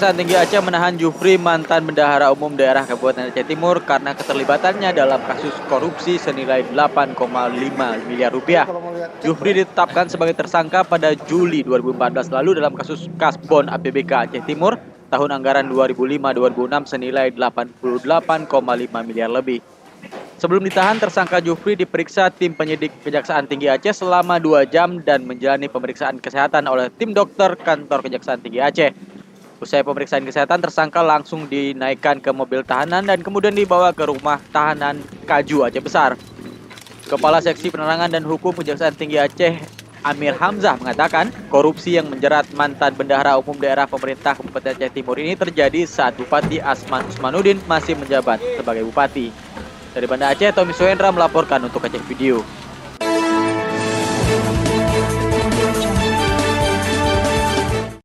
Kejaksaan Tinggi Aceh menahan Jufri, mantan Bendahara Umum Daerah Kabupaten Aceh Timur karena keterlibatannya dalam kasus korupsi senilai 8,5 miliar rupiah. Jufri ditetapkan sebagai tersangka pada Juli 2014 lalu dalam kasus Kasbon APBK Aceh Timur tahun anggaran 2005-2006 senilai 88,5 miliar lebih. Sebelum ditahan, tersangka Jufri diperiksa tim penyidik Kejaksaan Tinggi Aceh selama 2 jam dan menjalani pemeriksaan kesehatan oleh tim dokter kantor Kejaksaan Tinggi Aceh. Usai pemeriksaan kesehatan, tersangka langsung dinaikkan ke mobil tahanan dan kemudian dibawa ke rumah tahanan Kaju Aceh Besar. Kepala Seksi Penerangan dan Hukum Kejaksaan Tinggi Aceh, Amir Hamzah, mengatakan korupsi yang menjerat mantan Bendahara Umum Daerah Pemerintah Kabupaten Aceh Timur ini terjadi saat Bupati Asman Usmanuddin masih menjabat sebagai bupati. Dari Banda Aceh, Tommy Sohendra melaporkan untuk Aceh Video.